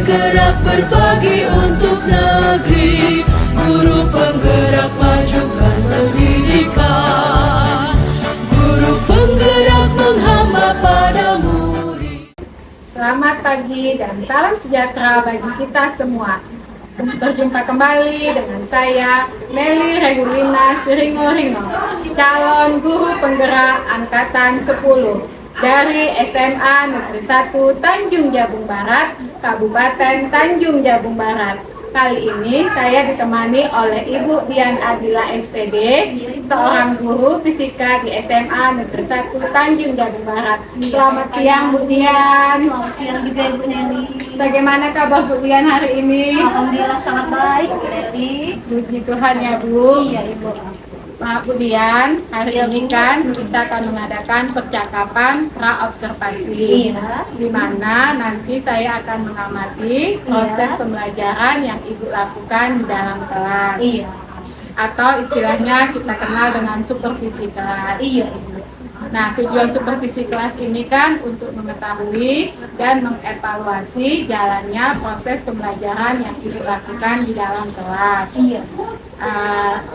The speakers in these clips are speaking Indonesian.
penggerak berbagi untuk negeri, guru penggerak majukan pendidikan, guru penggerak menghamba pada murid. Selamat pagi dan salam sejahtera bagi kita semua. Berjumpa kembali dengan saya, Meli Regulina Siringo-Ringo, calon guru penggerak Angkatan 10 dari SMA Negeri 1 Tanjung Jabung Barat, Kabupaten Tanjung Jabung Barat. Kali ini saya ditemani oleh Ibu Dian Adila SPD, seorang guru fisika di SMA Negeri 1 Tanjung Jabung Barat. Selamat siang Bu Dian. Selamat siang juga Ibu Nelly. Bagaimana kabar Bu Dian hari ini? Alhamdulillah sangat baik Bu Nelly. Puji Tuhan ya Bu. Iya Ibu. Pak Bu Dian, hari ini kan kita akan mengadakan percakapan pra-observasi, di mana nanti saya akan mengamati proses pembelajaran yang Ibu lakukan di dalam kelas. Iya. Atau istilahnya kita kenal dengan supervisi kelas. Iya Ibu. Nah, tujuan supervisi kelas ini kan untuk mengetahui dan mengevaluasi jalannya proses pembelajaran yang Ibu lakukan di dalam kelas. Iya.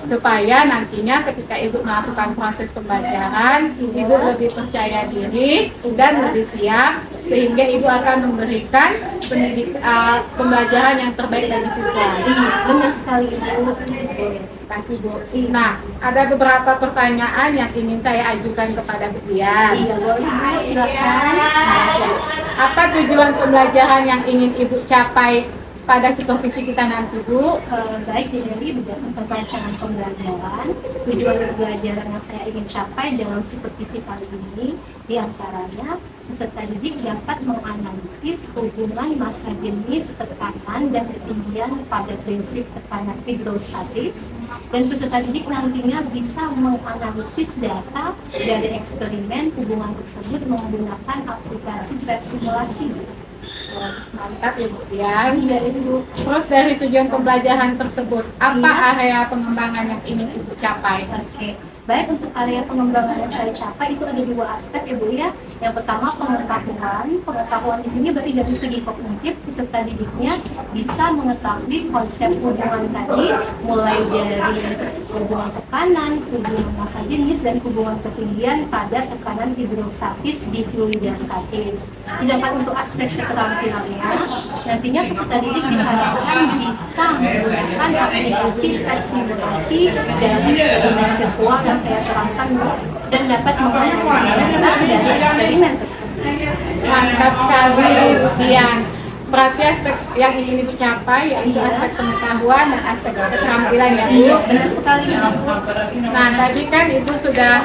Supaya nantinya ketika Ibu melakukan proses pembelajaran, Ibu lebih percaya diri dan lebih siap, sehingga Ibu akan memberikan pembelajaran yang terbaik bagi siswa. Iya, benar sekali Ibu. Terima kasih Bu. Nah, ada beberapa pertanyaan yang ingin saya ajukan kepada Bu Dian. Iya, boleh Bu, silakan. Apa tujuan pembelajaran yang ingin Ibu capai pada supervisi kita nanti Bu? Baik Bu Nelly, berdasarkan rancangan pembelajaran, tujuan pembelajaran yang saya ingin capai dalam supervisi kali ini diantaranya peserta didik dapat menganalisis hubungan massa jenis, tekanan, dan ketinggian pada prinsip tekanan hidrostatis, dan peserta didik nantinya bisa menganalisis data dari eksperimen hubungan tersebut menggunakan aplikasi track simulasi. Mantap ya Bu Dian. Iya Ibu. Terus dari tujuan pembelajaran tersebut, apa area pengembangan yang ingin Ibu capai? Oke. Baik, untuk area pengembangan yang saya capai itu ada dua aspek Ibu ya. Yang pertama pengetahuan di sini berarti dari segi kognitif peserta didiknya bisa mengetahui konsep hubungan tadi, mulai dari hubungan tekanan, hubungan massa jenis, dan hubungan ketinggian pada tekanan hidrostatis di fluida statis. Sedangkan untuk aspek keterampilannya, nantinya peserta didik diharapkan bisa menggunakan aplikasi track simulasi dari eksperimen virtual yang saya terangkan dan dapat menganalisis data dari eksperimen tersebut. Mantap sekali Bu Dian. Berarti aspek yang ingin Ibu capai yaitu aspek pengetahuan dan aspek keterampilan ya Bu. Iya, benar sekali Ibu. Nah, tadi kan Ibu sudah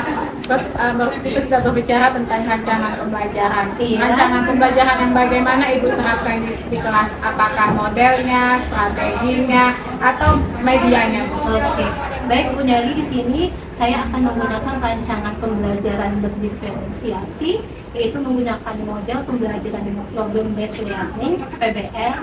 berbicara tentang rancangan pembelajaran. Iya. Rancangan pembelajaran yang bagaimana Ibu terapkan di kelas? Apakah modelnya, strateginya, atau medianya? Oke. Baik Bu Nelly, di sini saya akan menggunakan rancangan pembelajaran berdiferensiasi, yaitu menggunakan model pembelajaran problem based learning (PBL),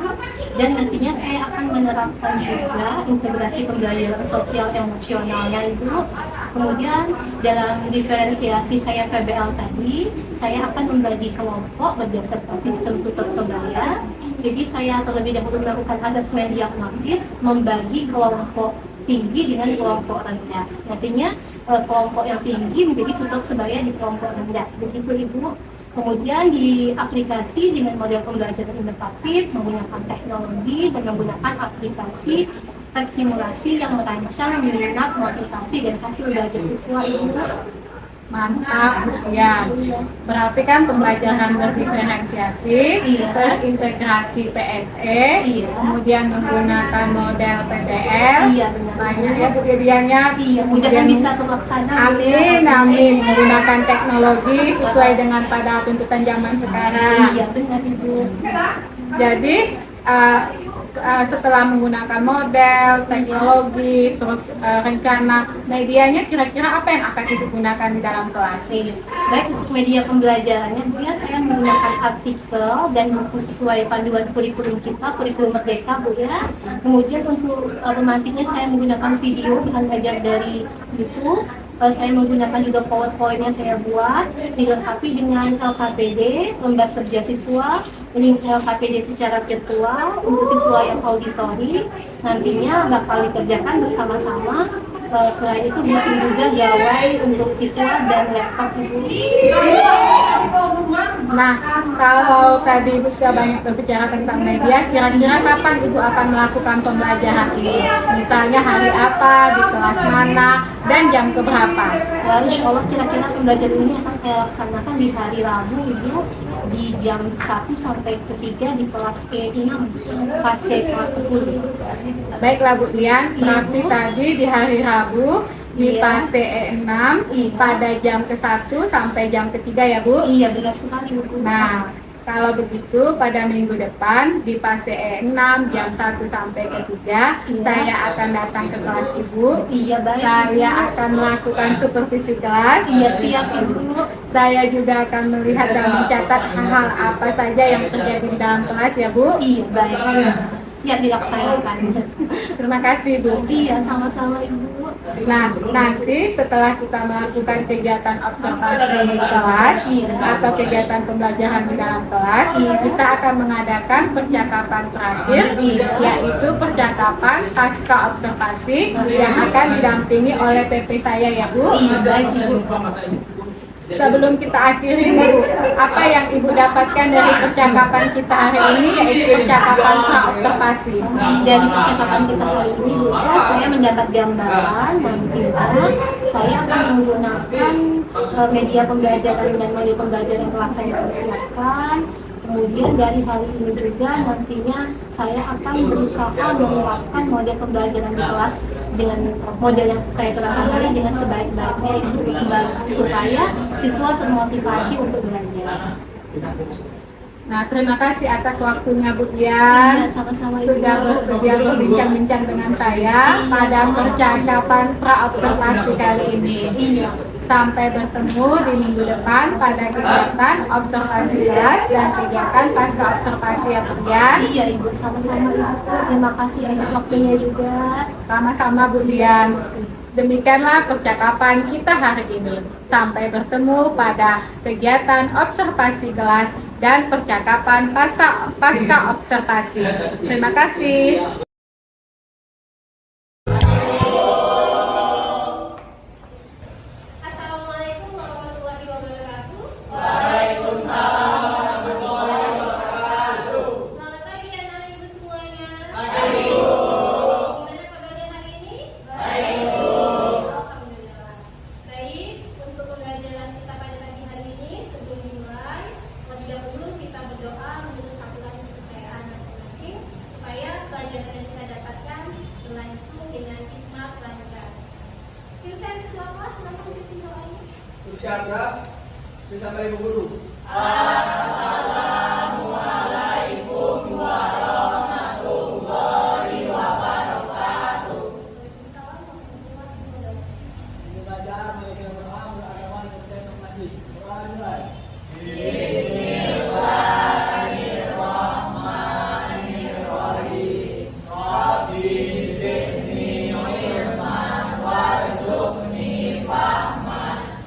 dan nantinya saya akan menerapkan juga integrasi pembelajaran sosial emosionalnya Ibu. Kemudian dalam diferensiasi saya PBL tadi, saya akan membagi kelompok berdasarkan sistem tutor sebaya. Jadi saya terlebih dahulu melakukan asesmen diagnostis, membagi kelompok tinggi dengan kelompok rendah. Nantinya kelompok yang tinggi menjadi tutor sebaya di kelompok rendah. Begitu Ibu. Kemudian di aplikasi dengan model pembelajaran inovatif, menggunakan teknologi dan menggunakan aplikasi track simulasi yang merancang minat, motivasi, dan hasil belajar siswa Ibu. Mantap Bu Dian. Berarti kan pembelajaran berdiferensiasi, terintegrasi PSE, kemudian menggunakan model PBL. Iya, benar. Banyak ya Bu Diannya. Iya, mudah-mudahan bisa terlaksana. Amin, amin. Menggunakan teknologi sesuai dengan pada tuntutan zaman sekarang. Iya, benar Ibu. Jadi setelah menggunakan model, teknologi, terus rencana medianya, kira-kira apa yang akan digunakan di dalam kelas? Baik, untuk media pembelajarannya, saya menggunakan artikel dan buku sesuai panduan kurikulum kita, kurikulum Merdeka Bu ya. Kemudian untuk romantiknya saya menggunakan video dengan belajar dari YouTube. Saya menggunakan juga PowerPoint yang saya buat, dilengkapi dengan LKPD, lembar kerja siswa, link LKPD secara virtual untuk siswa yang auditori, nantinya bakal dikerjakan bersama-sama. Selain itu bikin juga gawai untuk siswa dan laptop Ibu. Nah, kalau tadi Ibu sudah banyak berbicara tentang media, kira-kira kapan Ibu akan melakukan pembelajaran ini? Misalnya hari apa, di kelas mana, dan jam keberapa? Insya Allah kira-kira pembelajaran ini akan saya laksanakan di hari Rabu Ibu, di jam 1 sampai ke 3 di kelas E6, fase kelas 10. Baiklah Bu Dian, berarti tadi di hari Rabu di fase E6 pada jam ke-1 sampai jam ke-3 ya Bu? Iya, benar sekali Bu. Nah, kalau begitu pada minggu depan di fase E6 jam 1 sampai ke-3 saya akan datang ke kelas Ibu. Iya, baik. Saya akan melakukan supervisi kelas. Iya, siap Ibu. Saya juga akan melihat dan mencatat hal-hal apa saja yang terjadi di dalam kelas ya Bu. Iya, baik. Siap dilaksanakan. Terima kasih Bu. Iya, sama-sama Ibu. Nah, nanti setelah kita melakukan kegiatan observasi di kelas atau kegiatan pembelajaran di dalam kelas, kita akan mengadakan percakapan terakhir, yaitu percakapan pasca observasi yang akan didampingi oleh PP saya ya Bu. Iya, baik Ibu. Sebelum kita akhiri Bu, apa yang Ibu dapatkan dari percakapan kita hari ini, yaitu percakapan pra-observasi? Dari percakapan kita hari ini juga saya mendapat gambaran nantinya saya akan menggunakan media pembelajaran dan media pembelajaran kelas saya yang disiapkan. Kemudian dari hari ini juga nantinya saya akan berusaha menerapkan model pembelajaran di kelas dengan model yang saya terapkan tadi dengan sebaik-baiknya Ibu, supaya siswa termotivasi untuk belajar. Nah, terima kasih atas waktunya Bu Dian. Iya, sama-sama Ibu. Sudah bersedia berbincang-bincang dengan saya pada percakapan pra-observasi kali ini. Iya. Sampai bertemu di minggu depan pada kegiatan observasi kelas dan kegiatan pasca observasi ya Bu Dian. Iya Ibu, sama-sama Ibu. Terima kasih atas waktunya juga. Sama-sama Bu Dian. Demikianlah percakapan kita hari ini. Sampai bertemu pada kegiatan observasi kelas dan percakapan pasca observasi. Terima kasih. Assalamualaikum warahmatullahi wabarakatuh. Selamat pagi anak ibu semuanya. Gimana kabarnya hari ini? Alhamdulillah. Baik, untuk pembelajaran kita pada pagi hari ini, sebelum dimulai, terlebih dahulu kita berdoa menurut aturan kepercayaan masing-masing supaya pelajaran yang kita dapatkan berlangsung dengan hikmat lancar. Kirsan ketua kelas, silakan isi doanya. Siapa? Bersama Ibu Guru. Belajar mereka berdoa beragama dan terima kasih. Doa dimulai.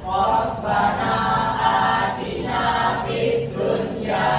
Rabbana atina fid dunya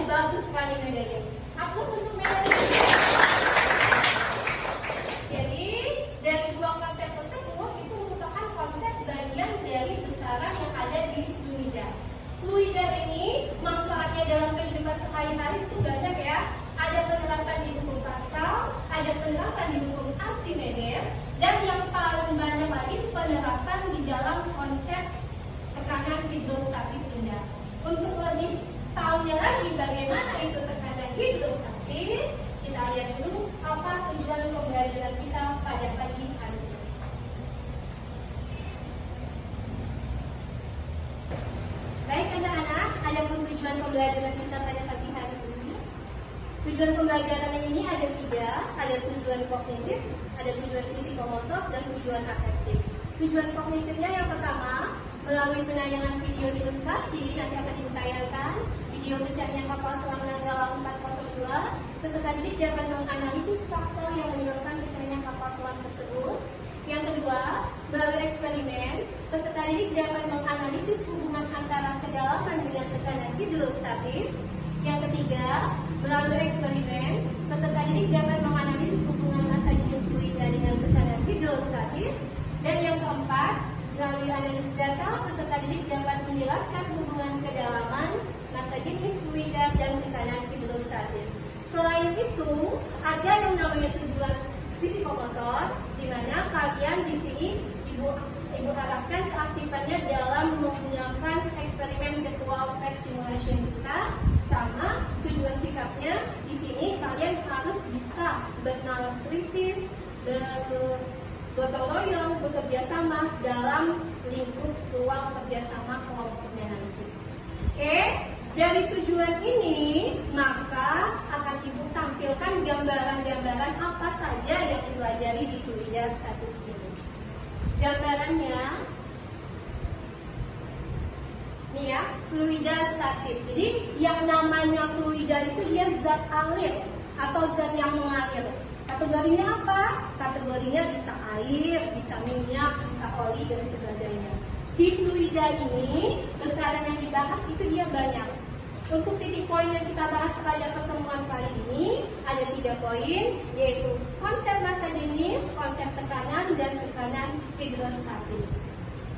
bagus sekali medali. Hapus untuk medali. Jadi dari dua konsep tersebut itu merupakan konsep bagian dari besaran yang ada di fluida. Fluida ini manfaatnya dalam kehidupan sehari-hari itu banyak ya. Ada penerapan di hukum Pascal, ada penerapan di hukum Archimedes, dan yang paling banyak lagi penerapan di dalam konsep tekanan hidrostatis rendah. Untuk lebih tahunya lagi bagaimana itu tekanan hidrostatis, kita lihat dulu apa tujuan pembelajaran kita pada pagi hari ini. Baik anak-anak, ada pun tujuan pembelajaran kita pada pagi hari ini. Tujuan pembelajaran ini ada 3, ada tujuan kognitif, ada tujuan psikomotor, dan tujuan afektif. Tujuan kognitifnya yang pertama, melalui penayangan video ilustrasi nanti akan ditayangkan video pencarian kapal selam Nanggala 402. Peserta didik dapat menganalisis faktor yang menyebabkan pencarian kapal selam tersebut. Yang kedua, melalui eksperimen, peserta didik dapat menganalisis hubungan antara kedalaman dengan tekanan hidrostatis. Yang ketiga, melalui eksperimen, peserta didik dapat menganalisis hubungan massa jenis fluida dengan tekanan hidrostatis. Dan yang keempat, melalui analisis data, peserta didik dapat menjelaskan hubungan kedalaman, massa jenis fluida, dan tekanan hidrostatis. Selain itu, ada yang namanya tujuan psikomotor, di mana kalian di sini ibu harapkan keaktifannya dalam menggunakan eksperimen virtual fact simulation kita, sama tujuan sikapnya di sini kalian harus bisa bernalar kritis, gotong royong, bekerja sama dalam lingkup ruang kerjasama kelompoknya nanti. Oke, dari tujuan ini maka akan ibu tampilkan gambaran-gambaran apa saja yang dipelajari di fluida statis ini. Gambarannya, nih ya, fluida statis. Jadi yang namanya fluida itu dia zat alir atau zat yang mengalir. Kategorinya apa? Kategorinya bisa air, bisa minyak, bisa oli, dan sebagainya. Di fluida ini, besaran yang dibahas itu dia banyak. Untuk titik poin yang kita bahas pada pertemuan kali ini, ada 3 poin, yaitu konsep massa jenis, konsep tekanan, dan tekanan hidrostatis.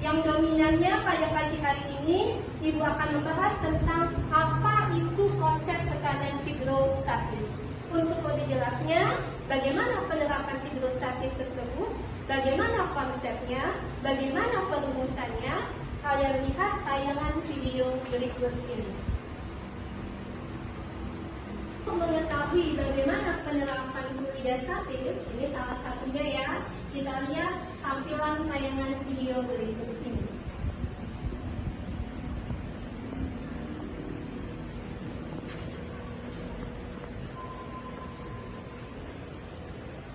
Yang dominannya pada pagi hari ini, Ibu akan membahas tentang apa itu konsep tekanan hidrostatis. Untuk lebih jelasnya, bagaimana penerapan hidrostatis tersebut, bagaimana konsepnya, bagaimana perumusannya, kalian lihat tayangan video berikut ini. Untuk mengetahui bagaimana penerapan fluida statis, ini salah satunya ya, kita lihat tampilan tayangan video berikut ini.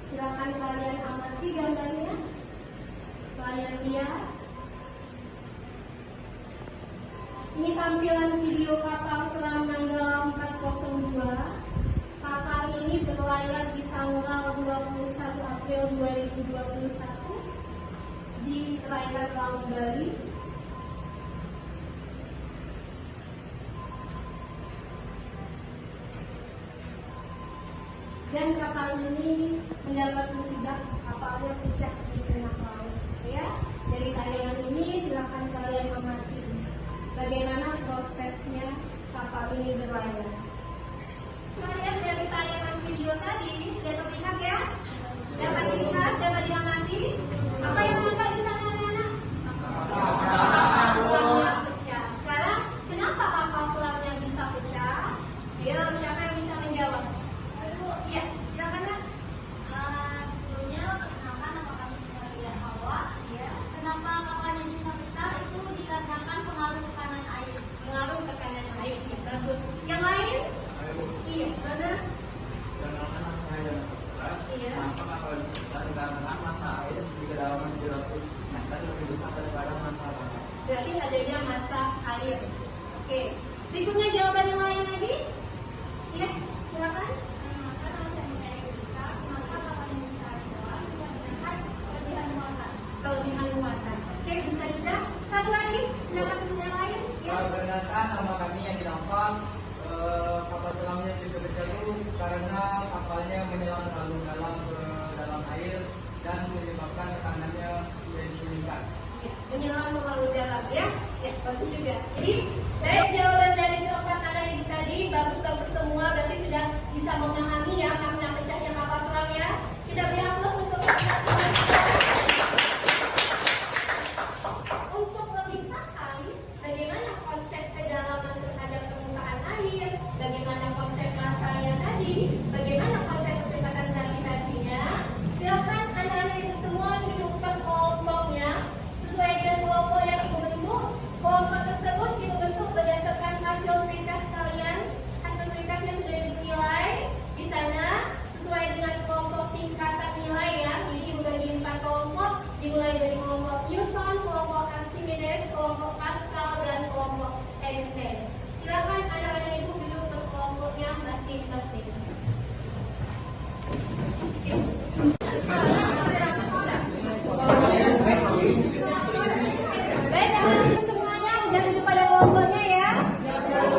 Silakan kalian amati gambarnya, kalian lihat. Ini tampilan video kapal selam Nanggala 402. Kapal ini berlayar di tanggal 21 April 2021 di perairan Laut Bali. Dan kapal ini mendapat musibah, kapalnya pecah di tengah laut. Ya, dari tayangan ini silakan kalian amati bagaimana prosesnya kapal ini berlayar. Kalian dari tayangan video tadi sudah terlihat ya? Dapat dilihat, dapat diamati. Apa yang nampak di sana anak-anak? Kapal selamnya pecah. Sekarang kenapa kapal selamnya bisa pecah? Ayo, siapa yang bisa menjawab? Iya, silakan Kak. Sebelumnya perkenalkan nama kami Maria Hawa. Ya. Kenapa kapalnya bisa pecah itu dikarenakan pengaruh tekanan air. Pengaruh tekanan air, ya bagus. Yang lain? Iya, benar. Iya. Kenapa kapal bisa karena massa air di kedalaman 700 meter lebih besar daripada massa laut. Berarti adanya massa air. Oke. Berikutnya jawaban yang lain lagi? Iya, silakan. Kelebihan muatan. Oke, bisa juga. Satu lagi, pendapat yang lain? Ya. Perkenalkan nama kami yang dinamakan kapal Jadi baik, jawaban dari keempat anak ibu tadi bagus-bagus semua, berarti sudah bisa memahami ya makna pecahnya kapal selam ya. Kita beri aplaus untuk lebih paham bagaimana konsep kedalaman terhadap permukaan air, bagaimana konsep masanya tadi, bagaimana konsep kecepatan gravitasinya. Silakan anak-anak itu semua tunjukkan kelompoknya sesuai dengan kelompok yang ibu bentuk. Kelompok tersebut ibu bentuk berdasarkan hasil ringkas kalian. Hasil ringkasnya sudah dinilai di sana sesuai dengan kelompok tingkatan nilai ya. Jadi ibu bagi 4 kelompok, dimulai dari kelompok Newton, kelompok Archimedes, kelompok Pascal, dan kelompok Einstein. Silakan anak-anak ibu duduk ke kelompoknya masing-masing. Baik, anak-anak semuanya udah duduk pada kelompoknya ya.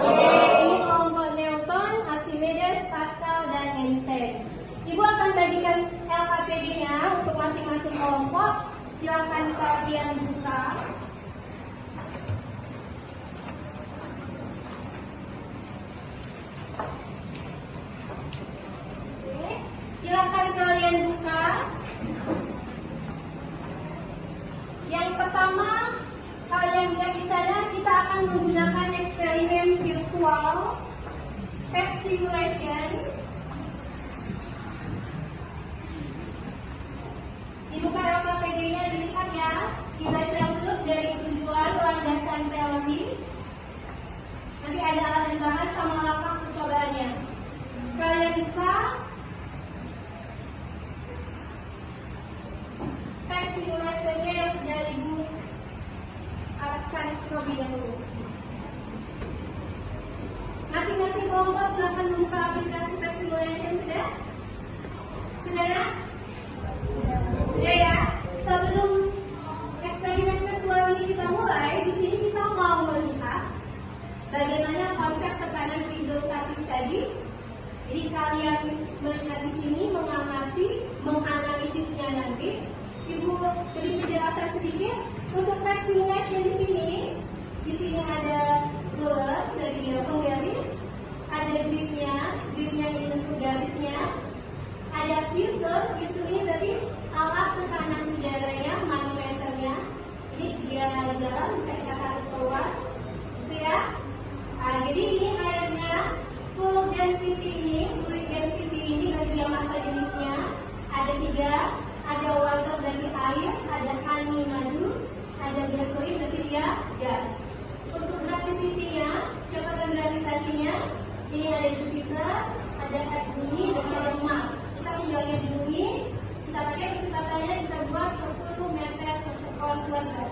Oke, ini kelompok Newton, Archimedes, Pascal, dan Einstein. Ibu akan bagikan LKPD-nya untuk masing-masing kelompok. Silakan kalian buka. Oke, silakan kalian buka. Yang pertama, kalian lihat di sana kita akan menggunakan eksperimen virtual PET simulation. Dibuka LKPD-nya, dilihat ya. Dibaca dulu dari tujuan, landasan teori. Nanti ada alat dan bahan sama langkah percobaannya. Kalian buka. PET simulasinya yang sudah ibu alatkan terlebih dahulu. Masing-masing kelompok silakan membuka aplikasi PET simulation sudah? Sudah ya? Sudah ya? Sebelum eksperimen virtual ini kita mulai, di sini kita mau melihat bagaimana konsep tekanan hidrostatis tadi. Jadi kalian melihat di sini, mengamati, menganalisisnya nanti. Ibu beri penjelasan sedikit untuk PET simulation di sini. Di sini ada ruler dari penggaris, ada gridnya ini untuk garisnya, ada fusor ini berarti alat tekanan udaranya, manometernya. Ini dia di dalam bisa kita tarik keluar, gitu ya. Nah, jadi ini airnya full density ini, fluid density ini berarti dia massa jenisnya ada 3. Ada water dari air, ada honey madu, ada gasolin berarti dia gas. Untuk gravity-nya, kecepatan gravitasinya, ini ada Jupiter, ada Earth bumi, dan ada Mars. Kita tinggalnya di bumi, kita pakai kecepatannya kita buat 10 meter per sekon kuadrat.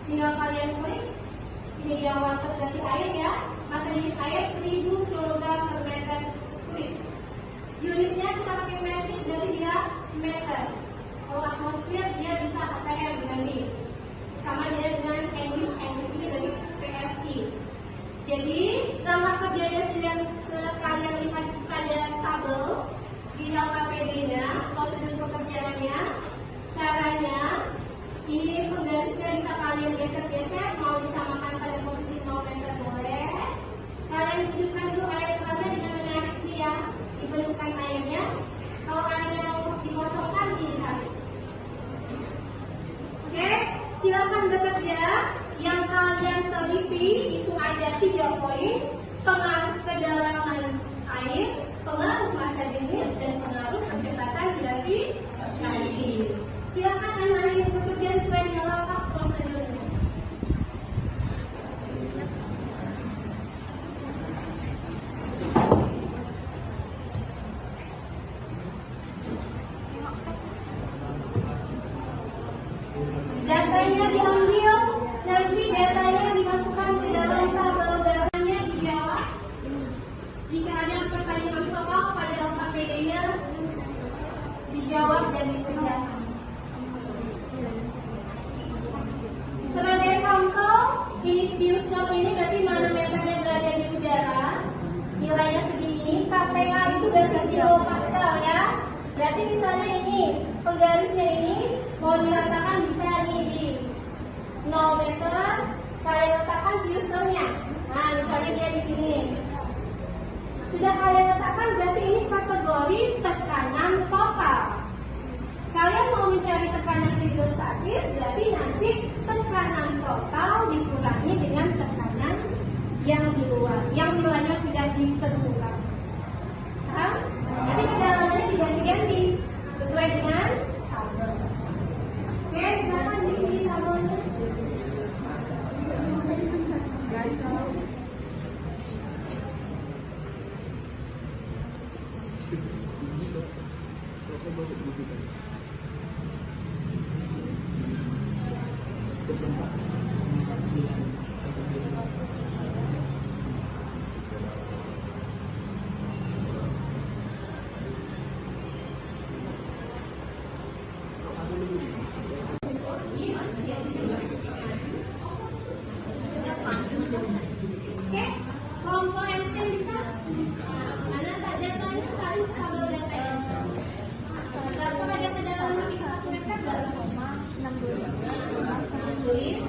Tinggal kalian klik, ini dia water berarti air ya, massa jenis air 1000 kg per meter kubik. Unitnya kita pakai metric berarti dia meter. Kalau atmosfer dia bisa APM nanti sama dia dengan English ini dari PSI. Jadi dalam kerjanya sekalian lihat pada tabel di LKPD-nya, prosedur pekerjaannya, caranya ini penggarisnya bisa kalian geser-geser, mau disamakan pada posisi 0 meter boleh. Kalian tunjukkan dulu air sana dengan menarik dia, dipenuhkan airnya. Kalau airnya mau dikosongkan, ditarik. Oke, silakan bekerja. Yang kalian teliti itu ada 3 poin: pengaruh kedalaman air, pengaruh massa jenis, dan pengaruh kecepatan gravitasi. Silakan anak-anak yang bekerja sesuai dengan langkah prosedurnya. Datanya diambil, nanti datanya dimasukkan ke dalam tabel datanya dijawab. Jika ada pertanyaan soal pada LKPD-nya, dijawab dan dikerjakan. Sebagai sampel, ini fusor ini berarti manometernya berada di udara. Nilainya segini, KPA itu berarti kilopascal ya. Berarti misalnya ini, penggarisnya ini mau diletakkan bisa nih di 0 meter, kalian letakkan fusornya. yang di luar, yang nilainya sudah ditentukan. Paham? Nanti kedalamannya diganti-ganti sesuai dengan tabel. Oke, silakan di sini tabelnya. Oke, kelompok Einstein bisa? Mana tak jatuhnya saling tabel datanya. Berapa ada kedalaman 1 meter? 6 tulis.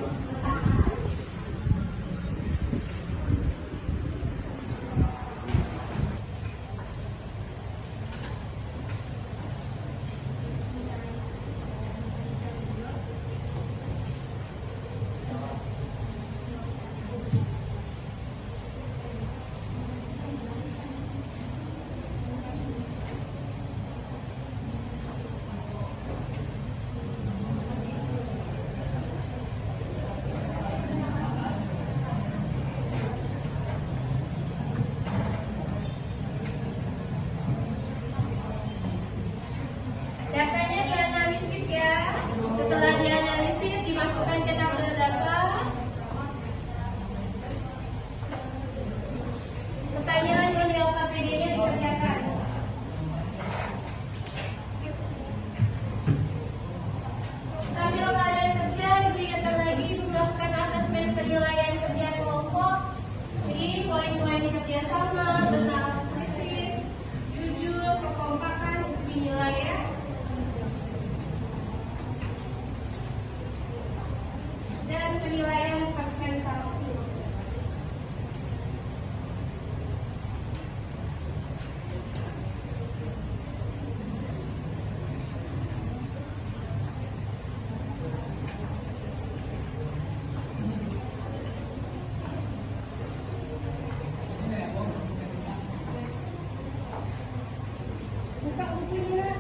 Datanya dianalisis ya. Setelah dianalisis dimasukkan ke tabel data. Pertanyaan yang di LKPD-nya dikerjakan. Sambil keadaan kerja diberikan lagi melakukan asesmen penilaian kerja kelompok. Jadi poin-poin kerja sama, benar kritis, jujur, kekompakan itu dinilai ya. Dan penilaian presentasi. Buka bukunya.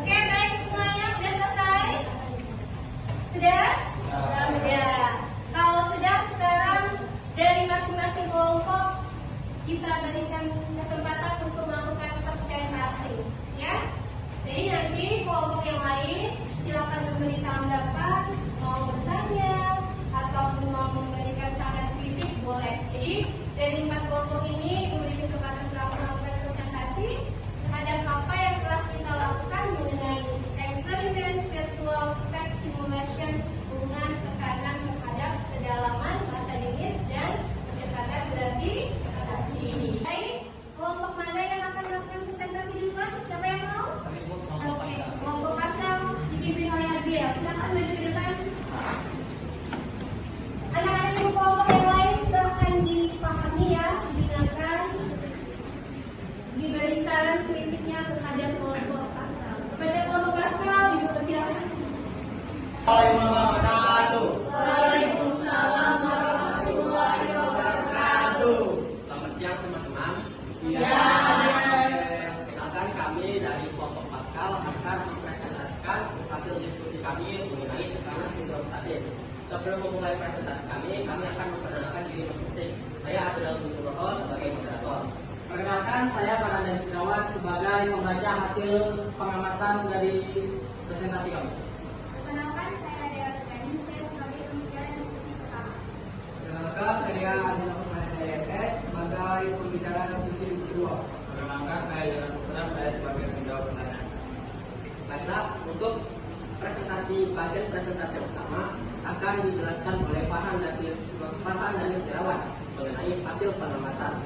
Oke, baik semuanya sudah selesai? Sudah? Sudah. Kalau sudah, sekarang dari masing-masing kelompok kita berikan kesempatan untuk melakukan presentasi, ya. Jadi nanti kelompok yang lain silakan memberi tanggapan, mau bertanya ataupun mau memberikan saran kritik boleh. Jadi dari 4 kelompok ini memberi kesempatan selalu melakukan presentasi terhadap apa yang telah kita lakukan mengenai eksperimen virtual text simulation hubungan tekanan terhadap kedalaman bahasa Inggris dan kecepatan gravitasi. Baik, kelompok mana yang akan melakukan presentasi duluan? Siapa yang mau? Oke, kelompok Pascal dipimpin oleh Adriel. Silakan maju ke depan. Anak-anak yang kelompok yang lain silakan dipahami ya, didengarkan, diberi saran kritiknya kepada kelompok Pascal. Kepada kelompok Pascal, dipersilakan. Waalaikumsalam warahmatullahi wabarakatuh. Selamat siang teman-teman. Perkenalkan kami dari kelompok Pascal akan mempresentasikan hasil diskusi kami mengenai tekanan hidrostatik. Sebelum memulai presentasi kami akan memperkenalkan diri masing-masing. Saya Abdul Nugroho sebagai moderator. Perkenalkan, saya Farhan Sirawan sebagai pembaca hasil pengamatan dari presentasi kami. Perkenalkan, saya Dea Rukani, saya sebagai pembicara diskusi pertama. Perkenalkan, saya Adil sebagai pembicara diskusi kedua. Perkenalkan, saya Jonas Putra, saya sebagai penjawab penanya. Baiklah, untuk bagian presentasi pertama akan dijelaskan oleh Farhan dan Setiawan mengenai hasil pengamatan.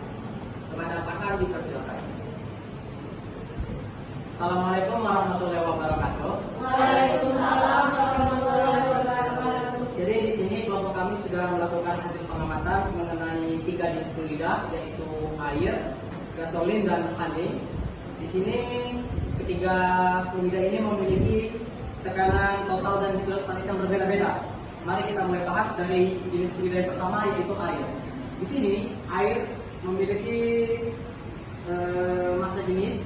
Kepada Farhan dipersilakan. Assalamualaikum warahmatullahi wabarakatuh. Waalaikumsalam warahmatullahi wabarakatuh. Jadi di sini kelompok kami sudah melakukan hasil pengamatan mengenai 3 jenis fluida, yaitu air, gasolin, dan honey. Di sini ketiga fluida ini memiliki tekanan total dan hidrostatis yang berbeda-beda. Mari kita mulai bahas dari jenis fluida yang pertama, yaitu air. Di sini air memiliki massa jenis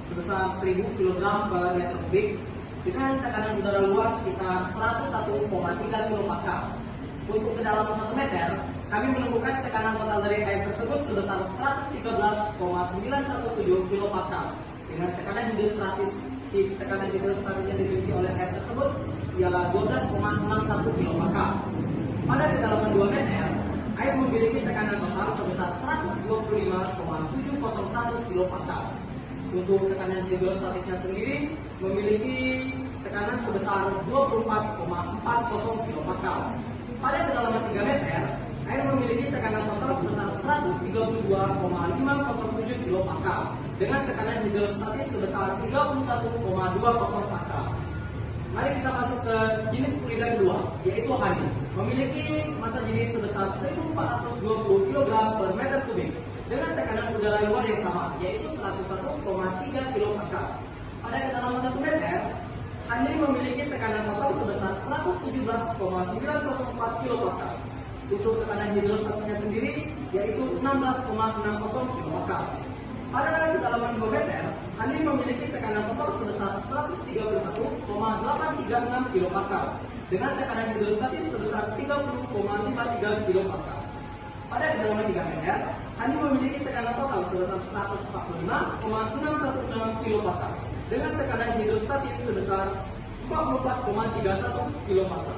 sebesar 1000 kg per meter kubik dengan tekanan udara luar sekitar 101,3 kPa. Untuk kedalaman 1 meter, kami menemukan tekanan total dari air tersebut sebesar 113,917 kPa. Dengan tekanan hidrostatis yang dimiliki oleh air tersebut ialah 12,61 kPa. Pada kedalaman 2 meter, air memiliki tekanan total sebesar 125,701 kPa. Untuk tekanan hidrostatisnya sendiri memiliki tekanan sebesar 24,40 kPa. Pada kedalaman 3 meter, air memiliki tekanan total sebesar 132,507 kPa dengan tekanan hidrostatis sebesar 31,20 pascal. Mari kita masuk ke jenis fluida kedua, yaitu honey. Memiliki massa jenis sebesar 1420 kg per meter kubik dengan tekanan udara luar yang sama, yaitu 101,3 kPa. Pada kedalaman 1 meter, honey memiliki tekanan total sebesar 117,904 kPa. Untuk tekanan hidrostatisnya sendiri, yaitu 16,60 kPa. Pada kedalaman 2 meter, honey memiliki tekanan total sebesar 131,836 kPa dengan tekanan hidrostatis sebesar 30,53 kPa. Pada kedalaman 3 meter, honey memiliki tekanan total sebesar 145,616 kPa dengan tekanan hidrostatis sebesar 44,31 kPa.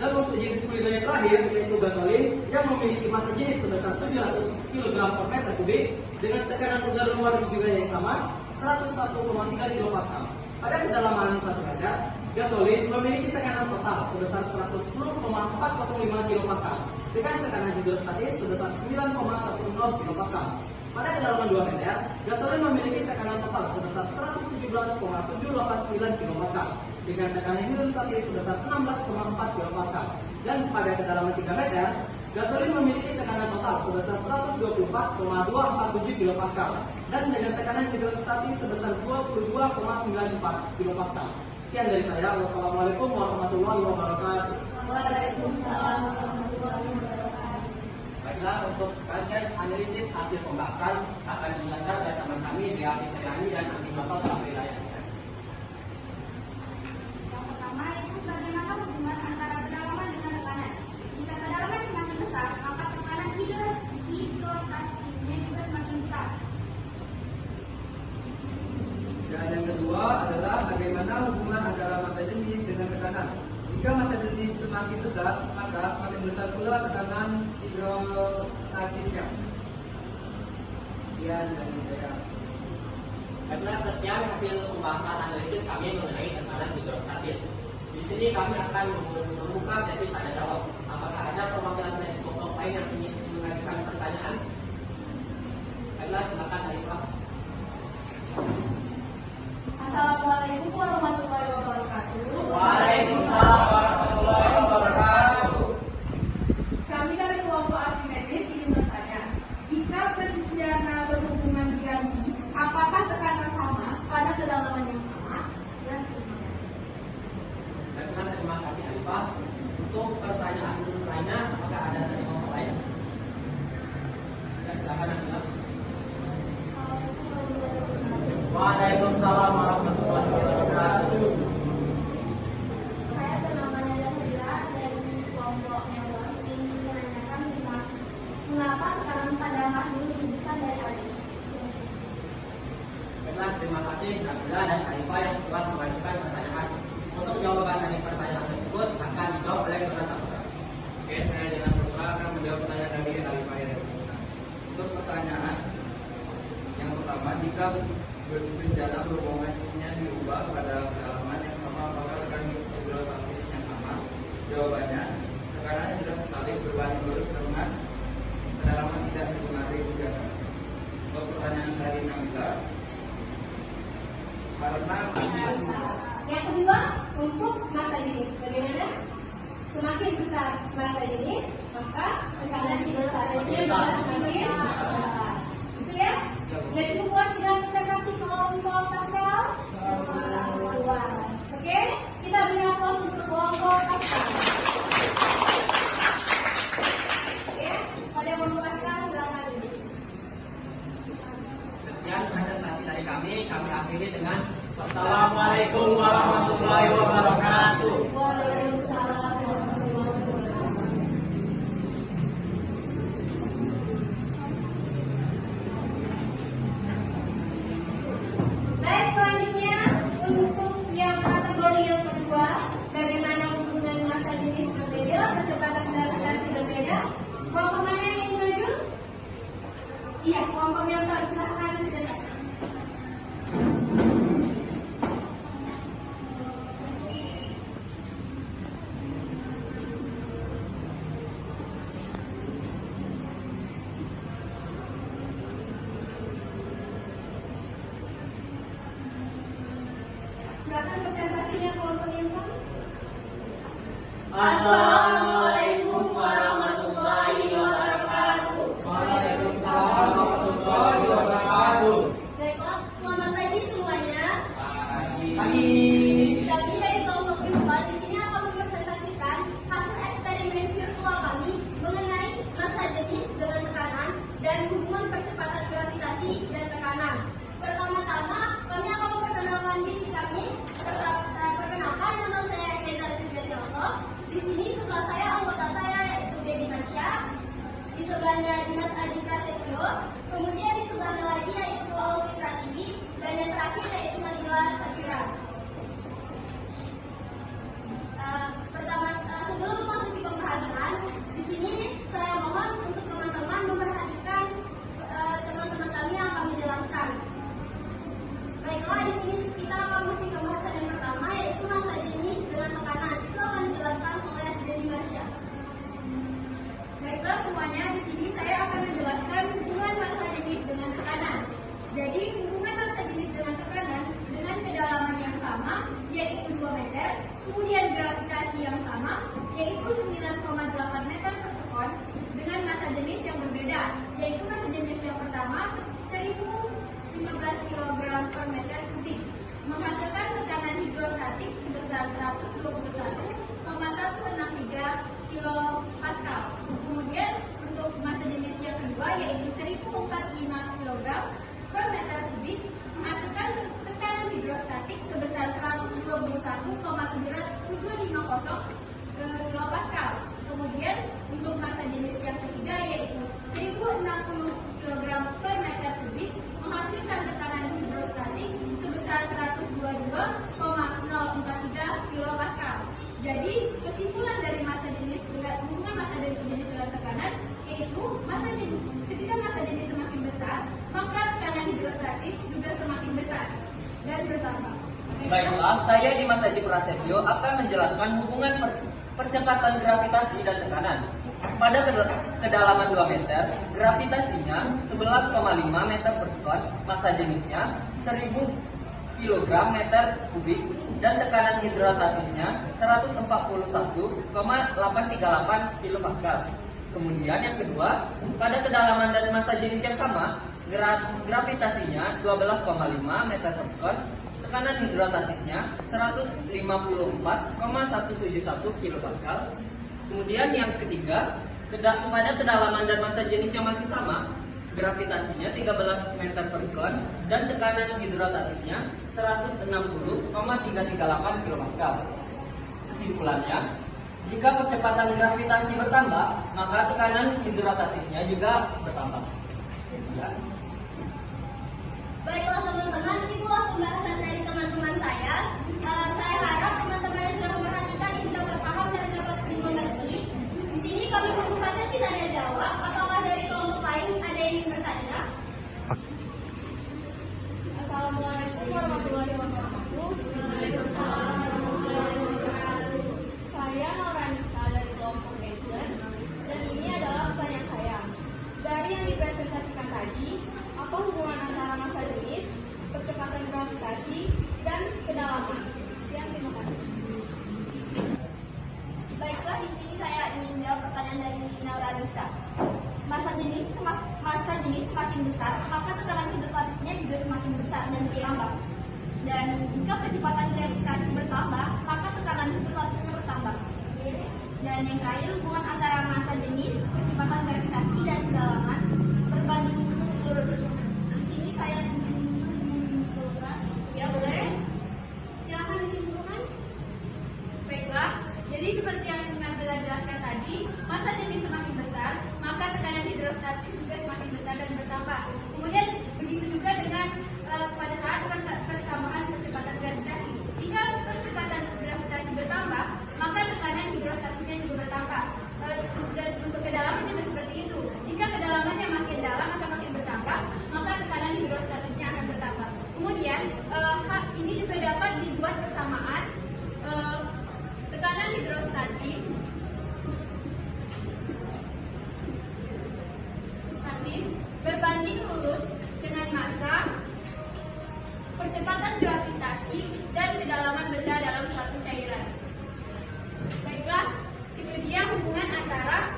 Dan untuk jenis fluida yang terakhir, yaitu gasolin, yang memiliki massa jenis sebesar 700 kg per meter kubik dengan tekanan udara luar juga yang sama, 101,3 kPa. Pada kedalaman 1 meter, gasolin memiliki tekanan total sebesar 110,405 kPa dengan tekanan hidrostatis sebesar 9,10 kPa. Pada kedalaman 2 meter, gasolin memiliki tekanan total sebesar 117,789 kPa dengan tekanan hidrostatis sebesar 16,4 kPa. Dan pada kedalaman 3 meter, gasolin memiliki tekanan total sebesar 124,247 kPa dan dengan tekanan hidrostatis sebesar 22,94 kPa. Sekian dari saya. Wassalamualaikum warahmatullahi wabarakatuh. Waalaikumsalam warahmatullahi wabarakatuh. Baiklah, untuk bagian analisis hasil pembahasan akan dijelaskan oleh teman kami Dea Fitriani dan Andi Bakal Apriliani. Yang pertama itu bagaimana hubungan antara kedalaman dengan tekanan. Jika kedalaman semakin besar, maka tekanan hidrostatisnya juga semakin besar. Dan yang kedua adalah bagaimana hubungan antara massa jenis dengan tekanan. Jika massa jenis semakin besar, maka semakin besar pula tekanan hidrostatisnya. Sekian dari saya. Baiklah, sekian hasil pembahasan analisis kami mengenai tekanan hidrostatis. Di sini kami akan membuka sesi tanya jawab. Apakah ada perwakilan dari kelompok lain yang ingin mengajukan pertanyaan? Baiklah, silakan Arifah. Assalamualaikum warahmatullahi wabarakatuh. Waalaikumsalam warahmatullahi wabarakatuh. Kami dari kelompok asimetris ingin bertanya, jika sesudahnya berhubungan diganti, apakah tekanan sama pada kedalaman yang sama? Baiklah, terima kasih Arifah. Untuk pertanyaan lainnya, apakah ada dari kelompok lain? Ya, silakan Arifah. Waalaikumsalam warahmatullahi wabarakatuh. Saya bernama Nada Fadila dari kelompok Mewah ingin menanyakan mengapa tekanan pada makhluk lebih besar dari air. Baiklah, terima kasih Nabila dan Arifah yang telah mengajukan pertanyaan. Untuk jawaban dari pertanyaan tersebut akan dijawab oleh Dr. Saputra. Oke, saya dengan Putra akan menjawab pertanyaan dari Alifah. Untuk pertanyaan yang pertama, jika bencana berhubungannya diubah pada kedalaman yang sama apakah akan hidrostatis yang sama? Jawabannya, tekanan hidrostatis berbanding lurus dengan kedalaman tidak dipengaruhi hujan. Untuk pertanyaan dari Nabila, karena Yang kedua, untuk massa jenis. Bagaimana? Semakin besar massa jenis, maka tekanan hidrostatisnya juga semakin besar. Itu ya? Jadi cukup puas dengan observasi kelompok Pascal? Puas. Oke? Kita beri aplaus untuk kelompok Pascal. Oke? Pada kelompok Pascal, silakan dulu. Sekian presentasi dari kami akhiri dengan Wassalamualaikum warahmatullahi wabarakatuh. Waalaikumsalam warahmatullahi wabarakatuh. Baik, selanjutnya untuk yang kategori yang kedua, bagaimana hubungan massa jenis berbeda, kecepatan gravitasi berbeda. Kelompok mana yang ingin maju? Iya, kelompok yang tak silahkan datang. Silakan presentasinya kelompok yang sama. Assalamualaikum warahmatullahi wabarakatuh. Waalaikumsalam warahmatullahi wabarakatuh. Baiklah, selamat pagi semuanya. Pagi. Kami dari kelompok virtual di sini akan mempresentasikan hasil eksperimen virtual kami mengenai massa jenis dengan tekanan dan hubungan percepatan gravitasi dan tekanan. Pertama-tama, kami akan memperkenalkan diri kami. Perkenalkan, nama saya Reza Rizalso. Di sini sebelah saya anggota saya yaitu Dedi Masya. Di sebelahnya Dimas Adi Prasetyo. Kemudian di sebelahnya lagi yaitu Alwi Pratiwi. Dan yang terakhir yaitu Nabila Safira. Sebelum memasuki pembahasan, di sini saya mohon untuk teman-teman memperhatikan teman-teman kami yang kami jelaskan. Baiklah, di sini kita akan masuk ke pembahasan yang pertama yaitu massa jenis dengan tekanan. Itu akan dijelaskan oleh Dedi Marsya. Baiklah semuanya, di sini saya akan menjelaskan hubungan massa jenis dengan tekanan. Jadi hubungan massa jenis dengan tekanan dengan kedalaman yang sama yaitu 2 meter, kemudian gravitasi yang sama yaitu 9,8 meter per sekon dengan massa jenis yang berbeda, yaitu massa jenis yang pertama 1015 kg per meter kubik menghasilkan tekanan hidrostatik sebesar 121,163 kPa. Kemudian untuk massa jenis yang kedua yaitu 1045 kg per meter kubik menghasilkan tekanan hidrostatik sebesar 121,750 kPa. Kemudian untuk massa jenis yang ketiga yaitu 1060 kg per meter kubik menghasilkan tekanan hidrostatik sebesar 122,043 kPa. Jadi kesimpulan dari massa jenis dengan hubungan massa jenis dengan tekanan yaitu ketika massa jenis semakin besar maka tekanan hidrostatis juga semakin besar dan bertambah. Baiklah, saya Dimas Adi Prasetyo akan menjelaskan hubungan percepatan gravitasi dan tekanan. Pada kedalaman 2 meter, gravitasinya 11,5 meter per sekon, massa jenisnya 1000 kg meter kubik, dan tekanan hidrostatisnya 141,838 kPa. Kemudian yang kedua, pada kedalaman dan massa jenis yang sama, gravitasinya 12,5 meter per sekon, tekanan hidrostatisnya 154,171 kPa. Kemudian yang ketiga, pada kedalaman dan massa jenis yang masih sama, gravitasinya 13 meter per sekon dan tekanan hidrostatisnya 160,338 kPa. Kesimpulannya, jika percepatan gravitasi bertambah, maka tekanan hidrostatisnya juga bertambah. Sekian. Baiklah teman-teman, itulah pembahasan dari teman-teman saya. Saya harap teman-teman yang sudah memperhatikan ini dapat paham dan dapat dimengerti. Di sini kami membuka sesi tanya jawab. Apakah dari kelompok lain ada yang ingin bertanya? Assalamualaikum Saya Nurhanisa dari kelompok Action, dan ini adalah pertanyaan saya. Dari yang dipresentasikan tadi, apa hubungan antara massa jenis, percepatan gravitasi, dan kedalaman? Sekian, terima kasih. Baiklah, di sini saya ingin menjawab pertanyaan dari Nurhanisa. Massa jenis semakin besar, maka tekanan hidrostatisnya juga semakin besar dan bertambah. Dan jika percepatan gravitasi bertambah, maka tekanan hidrostatisnya bertambah. Dan yang terakhir, hubungan antara massa jenis, percepatan gravitasi, dan kedalaman berbanding lurus. Di sini saya ingin menyimpulkan. Ya, boleh? Silakan disimpulkan. Baiklah, jadi seperti yang Nabila jelaskan tadi, massa jenis semakin besar, maka tekanan hidrostatis juga semakin besar dan bertambah. Kemudian begitu juga dengan pada saat persamaan percepatan gravitasi. Jika percepatan gravitasi bertambah, maka tekanan hidrostatisnya juga bertambah. Dan untuk kedalaman juga seperti itu. Jika kedalamannya makin dalam atau makin bertambah, maka tekanan hidrostatisnya akan bertambah. Kemudian ini juga dapat dibuat persamaan tekanan hidrostatis berbanding lurus dengan massa, percepatan gravitasi, dan kedalaman benda dalam suatu cairan. Baiklah, itu dia hubungan antara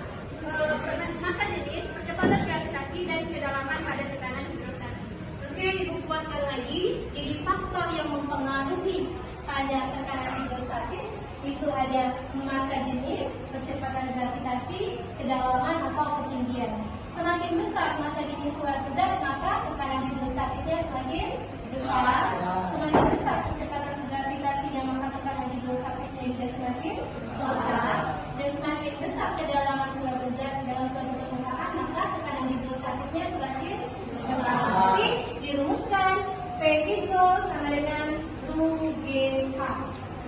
massa jenis, percepatan gravitasi, dan kedalaman pada tekanan hidrostatis. Oke, Ibu kuatkan lagi. Jadi faktor yang mempengaruhi pada tekanan hidrostatis itu ada massa jenis, percepatan gravitasi, kedalaman atau ketinggian. Semakin besar massa jenis suatu zat, maka tekanan hidrostatisnya semakin besar. Semakin besar percepatan gravitasinya, maka tekanan hidrostatisnya juga semakin besar. Dan semakin besar kedalaman suatu zat dalam suatu permukaan, maka tekanan hidrostatisnya semakin besar. Jadi dirumuskan P itu sama dengan 2GH.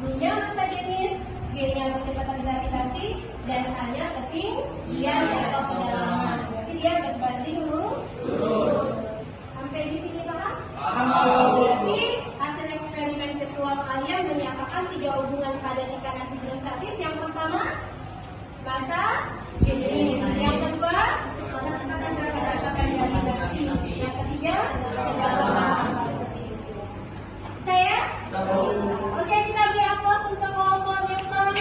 G-nya massa jenis, G-nya percepatan gravitasi, dan H-nya ketinggian atau kedalaman. Berarti dia berbanding lurus. Sampai di sini paham? Berarti hasil eksperimen virtual kalian menyatakan 3 hubungan pada tekanan hidrostatis. Yang pertama, massa jenis. Yang kedua, percepatan gravitasi. Yang ketiga, kedalaman. Saya? Oke, kita beri aplaus untuk kelompok Newton.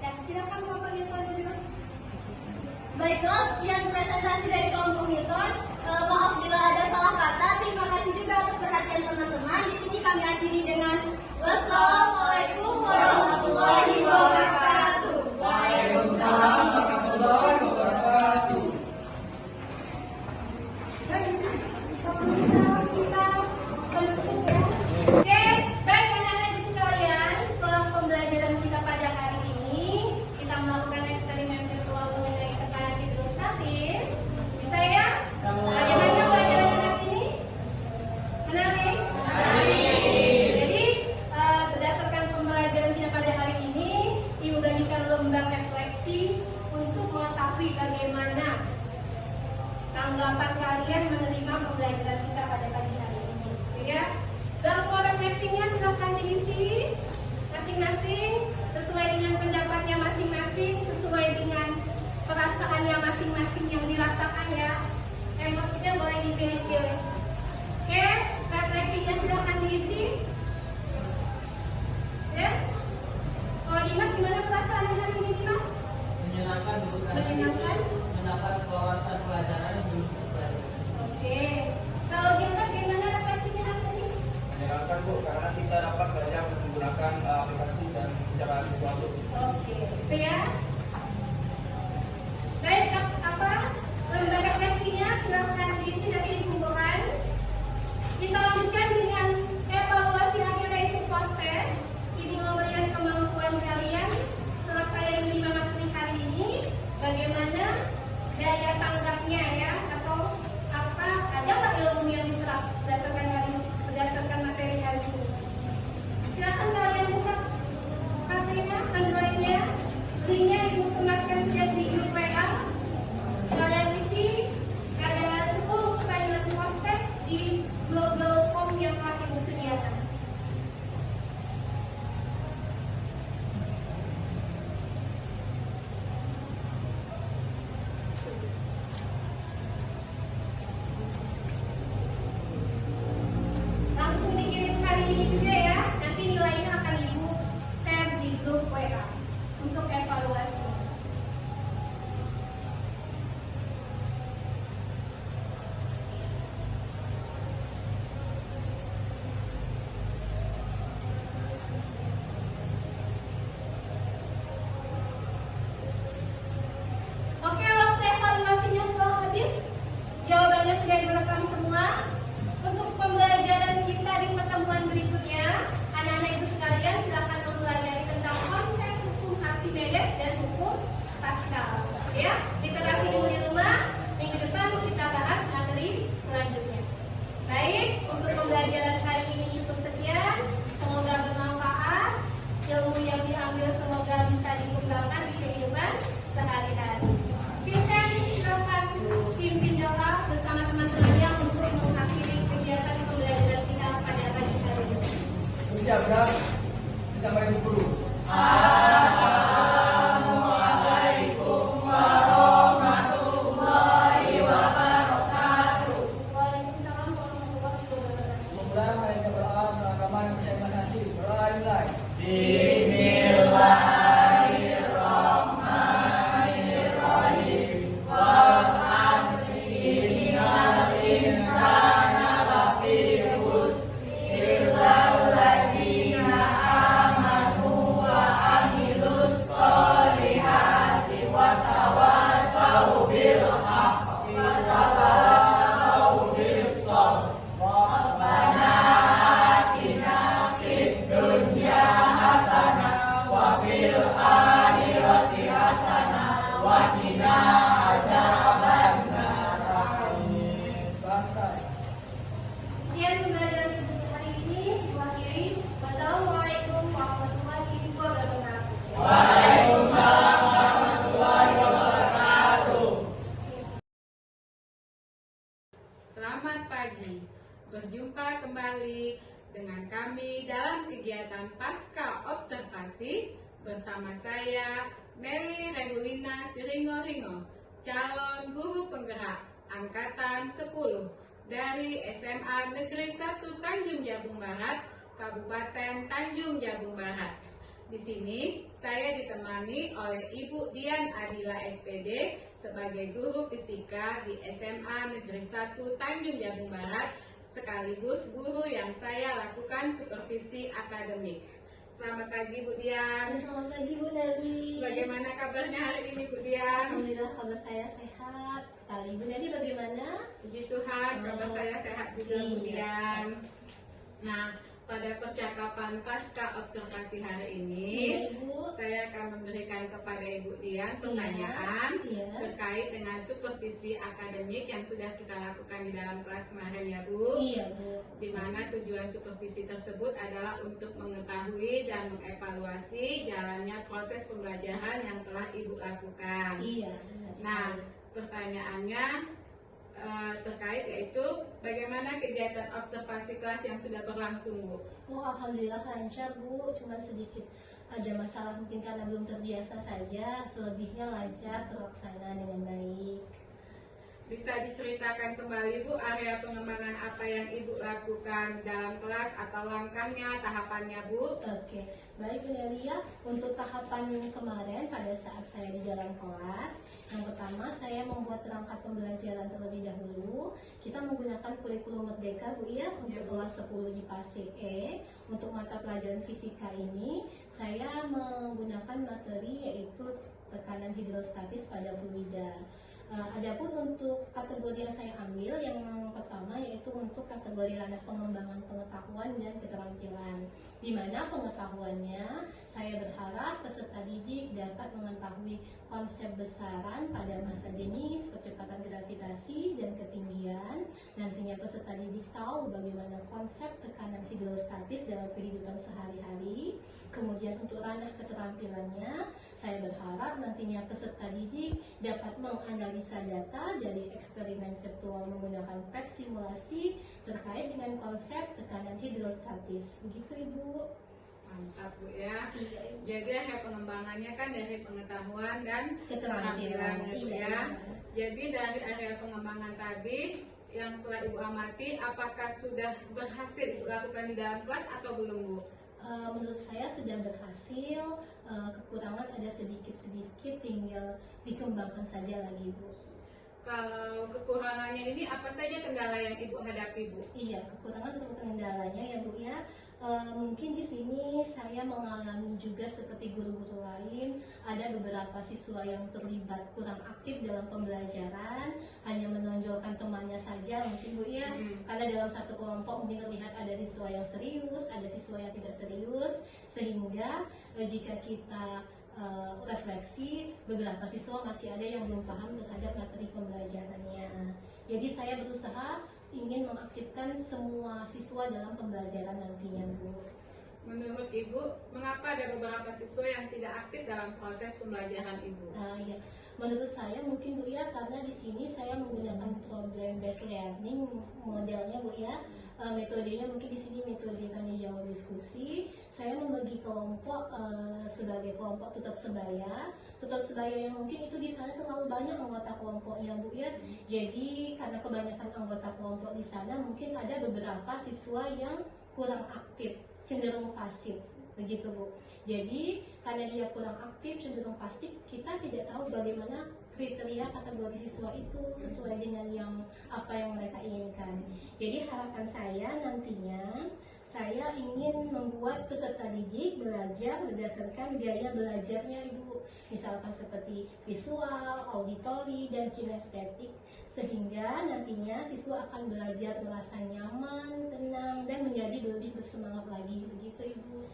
Dan silakan kelompok Newton dulu. Baiklah, sekian presentasi dari kelompok Newton. Maaf bila ada salah kata. Terima kasih juga atas perhatian teman-teman. Di sini kami akhiri dengan wassalamualaikum warahmatullahi wabarakatuh. Waalaikumsalam warahmatullahi wabarakatuh. Oke, baik anak-anak sekalian, setelah pembelajaran kita pada hari ini, kita melakukan eksperimen virtual mengenai tekanan hidrostatis. Bisa ya? Bagaimana pelajaran hari ini? Menarik? Jadi, berdasarkan pembelajaran kita pada hari ini, Ibu bagikan lomba refleksi untuk mengetahui bagaimana tanggapan kalian menerima pembelajaran kita pada pagi hari ini, ya? Dalam pola refleksinya silakan diisi masing-masing sesuai dengan pendapatnya masing-masing, sesuai dengan perasaannya masing-masing yang dirasakan ya. Maksudnya boleh dipilih-pilih. Oke, refleksinya silakan diisi. Ya. Oh, Dimas, gimana perasaannya hari ini, Dimas? Menyenangkan, Menyenangkan. mendapat wawasan pelajaran yang belum dipelajari. Oke. Kalau Gilbert, gimana refleksinya hari ini? Menyenangkan Bu, karena kita dapat belajar menggunakan aplikasi dan pencapaian sesuatu. Oke, itu ya. Baik, apa lembaga refleksinya silakan diisi, nanti dikumpulkan Semuanya sudah direkam semua. Untuk pembelajaran kita di pertemuan berikutnya, anak-anak ibu sekalian silakan mempelajari tentang konsep hukum Archimedes dan hukum Pascal. Ya, literasi dulu di rumah. Minggu depan kita bahas materi selanjutnya. Baik, untuk pembelajaran kali ini cukup sekian. Semoga bermanfaat. Ilmu yang diambil semoga bisa dikembangkan di kehidupan sehari-hari. Vincent, silakan pimpin doa bersama teman-temannya untuk mengakhiri kegiatan pembelajaran kita pada pagi hari ini. Siap, Bram. Kita mulai dulu. Waalaikumsalam warahmatullahi wabarakatuh. Semoga mereka berdoa beragama yang terima kasih. Mulai. Sekian pembelajaran untuk hari ini diwakili. Wassalamualaikum warahmatullahi wabarakatuh. Selamat pagi. Berjumpa kembali dengan kami dalam kegiatan Pasca Observasi bersama saya Meli Regulina Siringo-Ringo, calon guru penggerak angkatan 10 dari SMA Negeri 1 Tanjung Jabung Barat, Kabupaten Tanjung Jabung Barat. Di sini saya ditemani oleh Ibu Dian Adila SPD sebagai guru fisika di SMA Negeri 1 Tanjung Jabung Barat, sekaligus guru yang saya lakukan supervisi akademik. Selamat pagi Bu Dian. Selamat pagi Bu Nelly. Bagaimana kabarnya hari ini Bu Dian? Alhamdulillah kabar saya sehat sekali. Bu Nelly bagaimana? Puji Tuhan, kabar saya sehat juga Bu Iya. Dian. Nah, pada percakapan pasca observasi hari ini, Iya, Ibu. saya akan memberikan kepada Ibu Dian pertanyaan Iya. terkait dengan supervisi akademik yang sudah kita lakukan di dalam kelas kemarin ya Bu. Iya, Bu. Di mana tujuan supervisi tersebut adalah untuk mengetahui dan mengevaluasi jalannya proses pembelajaran yang telah Ibu lakukan. Iya, benar Nah, sekali. pertanyaannya terkait yaitu bagaimana kegiatan observasi kelas yang sudah berlangsung Bu? Oh, alhamdulillah lancar Bu, cuma sedikit ada masalah mungkin karena belum terbiasa saja, selebihnya lancar terlaksana dengan baik. Bisa diceritakan kembali Bu area pengembangan apa yang Ibu lakukan dalam kelas atau langkahnya, tahapannya Bu? Oke, baik Bu Nelia. Untuk tahapan kemarin pada saat saya di dalam kelas, yang pertama saya membuat perangkat pembelajaran terlebih dahulu. Kita menggunakan kurikulum Merdeka Bu ya untuk kelas 10 di PASE E. Untuk mata pelajaran fisika ini, saya menggunakan materi yaitu tekanan hidrostatis pada fluida. Adapun untuk kategori yang saya ambil, yang pertama yaitu untuk kategori ranah pengembangan pengetahuan dan keterampilan, di mana pengetahuannya saya berharap peserta didik dapat mengetahui konsep besaran pada massa jenis, percepatan gravitasi dan ketinggian. Nantinya peserta didik tahu bagaimana konsep tekanan hidrostatis dalam kehidupan sehari-hari. Kemudian untuk ranah keterampilannya, saya berharap nantinya peserta didik dapat menganalisa data dari eksperimen virtual menggunakan PET simulasi terkait dengan konsep tekanan hidrostatis. Begitu Ibu. Mantap Bu ya. Iya, Ibu. Jadi area pengembangannya kan dari pengetahuan dan Keterampilan. ya Bu Iya. ya. Jadi dari area pengembangan tadi yang setelah Ibu amati, apakah sudah berhasil Ibu lakukan di dalam kelas atau belum Bu? Menurut saya sudah berhasil, kekurangan ada sedikit-sedikit, tinggal dikembangkan saja lagi Bu. Kalau kekurangannya ini apa saja kendala yang Ibu hadapi Bu? Iya, kekurangan untuk kendalanya ya Bu ya. Mungkin di sini saya mengalami juga seperti guru-guru lain, ada beberapa siswa yang terlibat kurang aktif dalam pembelajaran, hanya menonjolkan temannya saja mungkin Bu ya. Karena dalam satu kelompok mungkin terlihat ada siswa yang serius, ada siswa yang tidak serius, sehingga jika kita refleksi, beberapa siswa masih ada yang belum paham terhadap materi pembelajarannya. Jadi saya berusaha ingin mengaktifkan semua siswa dalam pembelajaran nantinya, Bu. Menurut Ibu, mengapa ada beberapa siswa yang tidak aktif dalam proses pembelajaran Ibu? Ya, menurut saya mungkin Bu ya, karena di sini saya menggunakan problem based learning modelnya Bu ya. Metodenya mungkin di sini metode tanya jawab diskusi. Saya membagi kelompok sebagai kelompok tutor sebaya. Tutor sebaya yang mungkin itu di sana terlalu banyak anggota kelompoknya Bu ya. Jadi karena kebanyakan anggota kelompok di sana mungkin ada beberapa siswa yang kurang aktif, cenderung pasif, begitu Bu. Jadi karena dia kurang aktif, cenderung pasif, kita tidak tahu bagaimana kriteria kategori siswa itu sesuai dengan apa yang mereka inginkan. Jadi harapan saya nantinya saya ingin membuat peserta didik belajar berdasarkan gaya belajarnya Ibu. Misalkan seperti visual, auditori, dan kinestetik, sehingga nantinya siswa akan belajar merasa nyaman, tenang, dan menjadi lebih bersemangat lagi, begitu Ibu.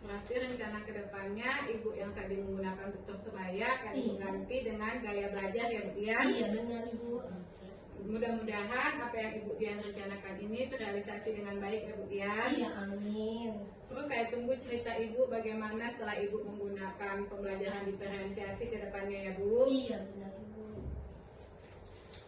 Berarti rencana kedepannya Ibu yang tadi menggunakan tutor sebaya akan diganti dengan gaya belajar ya Bu Dian? Iya benar Ibu. Mudah-mudahan apa yang Ibu Dian rencanakan ini terrealisasi dengan baik ya Bu Dian. Iya, amin. Terus saya tunggu cerita Ibu bagaimana setelah Ibu menggunakan pembelajaran diferensiasi ke depannya ya Bu. Iya benar Ibu.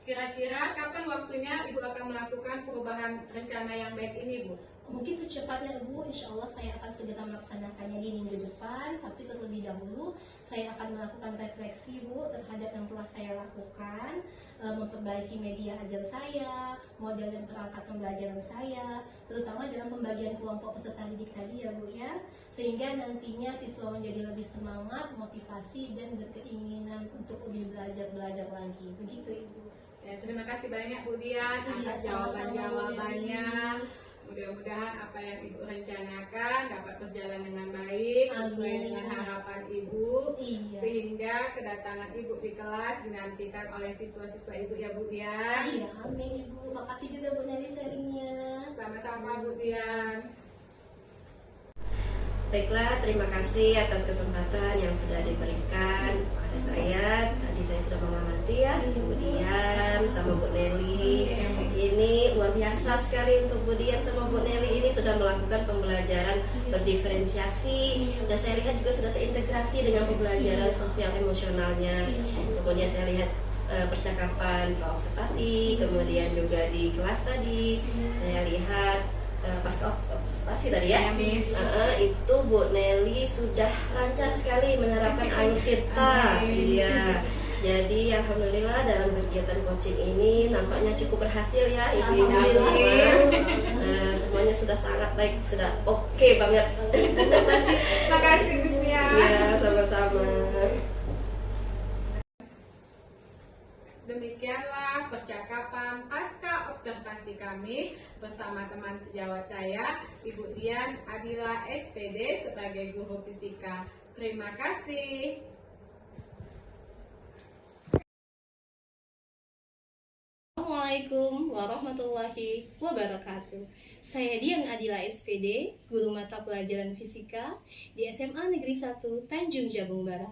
Kira-kira kapan waktunya Ibu akan melakukan perubahan rencana yang baik ini Bu? Mungkin secepatnya Bu, insya Allah saya akan segera melaksanakannya di minggu depan. Tapi terlebih dahulu saya akan melakukan refleksi Bu terhadap yang telah saya lakukan, memperbaiki media ajar saya, model dan perangkat pembelajaran saya, terutama dalam pembagian kelompok peserta didik tadi ya Bu ya, sehingga nantinya siswa menjadi lebih semangat, motivasi, dan berkeinginan untuk lebih belajar lagi. Begitu Ibu. Ya, terima kasih banyak Bu Dian atas jawaban-jawabannya. Mudah-mudahan apa yang Ibu rencanakan dapat berjalan dengan baik sesuai dengan harapan Ibu, sehingga kedatangan Ibu di kelas dinantikan oleh siswa-siswa Ibu ya Bu Dian. Iya, amin Ibu. Makasih juga Bu Nelly sharingnya. Sama-sama Bu Dian. Baiklah, terima kasih atas kesempatan yang sudah diberikan kepada saya. Tadi saya sudah mengamati ya, Bu Dian sama Bu Nelly. Ini luar biasa sekali untuk Bu Dian sama Bu Nelly ini sudah melakukan pembelajaran berdiferensiasi. Dan saya lihat juga sudah terintegrasi dengan pembelajaran sosial emosionalnya. Kemudian saya lihat percakapan praobservasi, kemudian juga di kelas tadi saya lihat pasca observasi tadi ya, itu Bu Nelly sudah lancar sekali menerapkan Ankita. Iya. Jadi alhamdulillah dalam kegiatan coaching ini nampaknya cukup berhasil ya ibu-ibu semua. Semuanya sudah sangat baik, sudah oke banget. Terima kasih Bu Smia. Iya, sama-sama. Demikianlah percakapan pasca observasi kami bersama teman sejawat saya, Ibu Dian Adila SPD sebagai guru fisika. Terima kasih. Assalamualaikum warahmatullahi wabarakatuh. Saya Dian Adila SPD, guru mata pelajaran fisika di SMA Negeri 1 Tanjung Jabung Barat.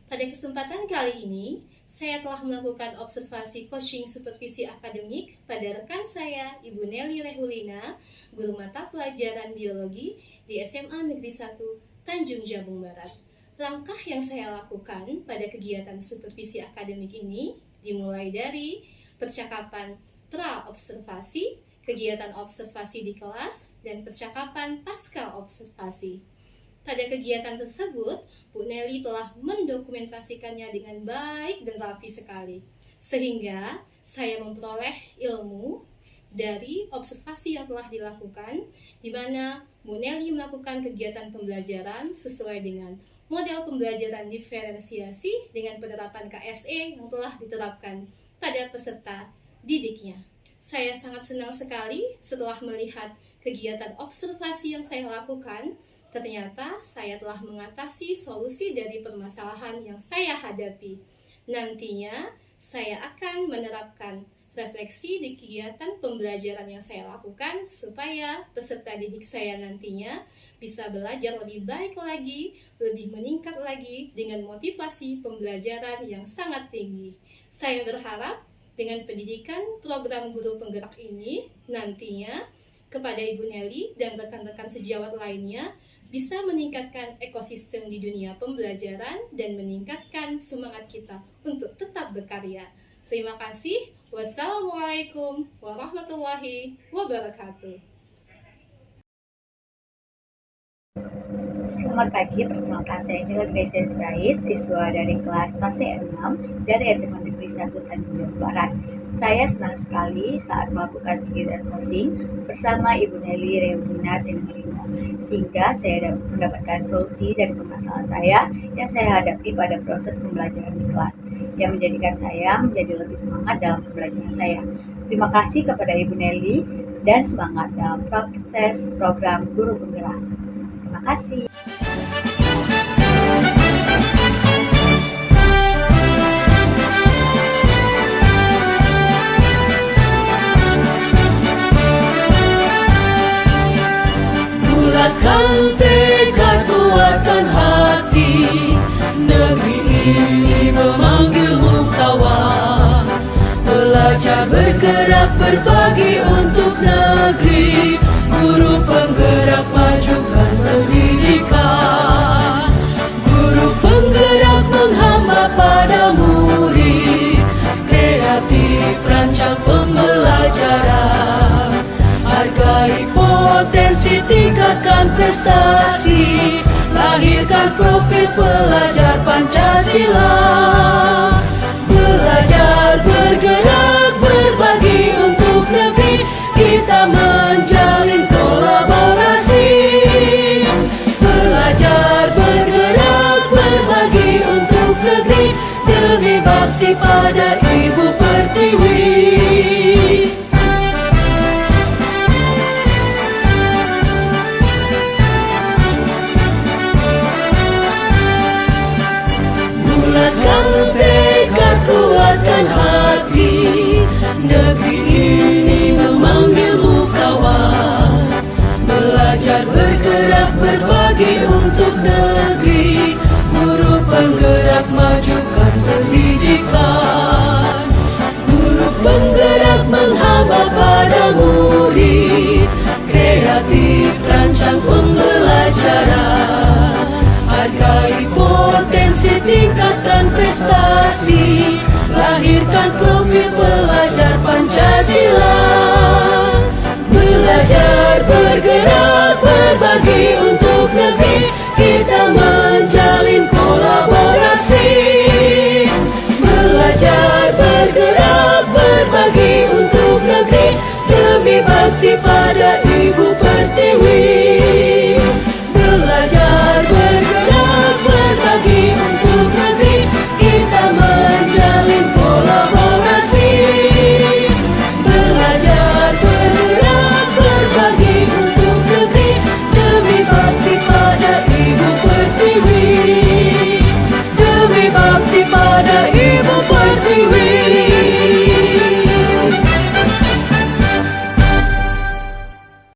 Pada kesempatan kali ini, saya telah melakukan observasi coaching supervisi akademik pada rekan saya, Ibu Nelly Rehulina, guru mata pelajaran biologi di SMA Negeri 1 Tanjung Jabung Barat. Langkah yang saya lakukan pada kegiatan supervisi akademik ini dimulai dari percakapan pra-observasi, kegiatan observasi di kelas, dan percakapan pasca observasi. Pada kegiatan tersebut, Bu Nelly telah mendokumentasikannya dengan baik dan rapi sekali, sehingga saya memperoleh ilmu dari observasi yang telah dilakukan, di mana Bu Nelly melakukan kegiatan pembelajaran sesuai dengan model pembelajaran diferensiasi dengan penerapan KSE yang telah diterapkan pada peserta didiknya. Saya sangat senang sekali setelah melihat kegiatan observasi yang saya lakukan. Ternyata saya telah mengatasi solusi dari permasalahan yang saya hadapi. Nantinya saya akan menerapkan refleksi di kegiatan pembelajaran yang saya lakukan supaya peserta didik saya nantinya bisa belajar lebih baik lagi, lebih meningkat lagi dengan motivasi pembelajaran yang sangat tinggi. Saya berharap dengan pendidikan program guru penggerak ini nantinya kepada Ibu Nelly dan rekan-rekan sejawat lainnya bisa meningkatkan ekosistem di dunia pembelajaran dan meningkatkan semangat kita untuk tetap berkarya. Terima kasih. Wassalamualaikum warahmatullahi wabarakatuh. Selamat pagi, perkenalkan saya Angela Gracia Said, siswa dari kelas fase 6 dari SMA Negeri 1 Tanjung Jabung Barat. Saya senang sekali saat melakukan kegiatan posing bersama Ibu Nelly Reumina Sinulingo, sehingga saya mendapatkan solusi dari permasalahan saya yang saya hadapi pada proses pembelajaran di kelas, yang menjadikan saya menjadi lebih semangat dalam pembelajaran saya. Terima kasih kepada Ibu Nelly dan semangat dalam proses program Guru Penggerak. Terima kasih. Bulatkan tekad, kuatkan hati, negeri ini memanggilmu kawan. Belajar, bergerak, berbagi untuk negeri, guru penggerak majukan pendidikan. Guru penggerak menghamba pada murid, kreatif rancang pembelajaran. Hargai potensi, tingkatkan prestasi, lahirkan profil pelajar Pancasila. Belajar, bergerak, berbagi untuk negeri, kita menjalin kolaborasi. Belajar, bergerak, berbagi untuk negeri, demi bakti pada Ibu Pertiwi. Bulatkan tekad, kuatkan hati, negeri ini memanggilmu kawan. Belajar, bergerak, berbagi untuk negeri, guru penggerak majukan pendidikan. Guru penggerak menghamba pada murid, kreatif rancang pembelajaran. Hargai potensi, tingkatkan prestasi, lahirkan profil pelajar Pancasila.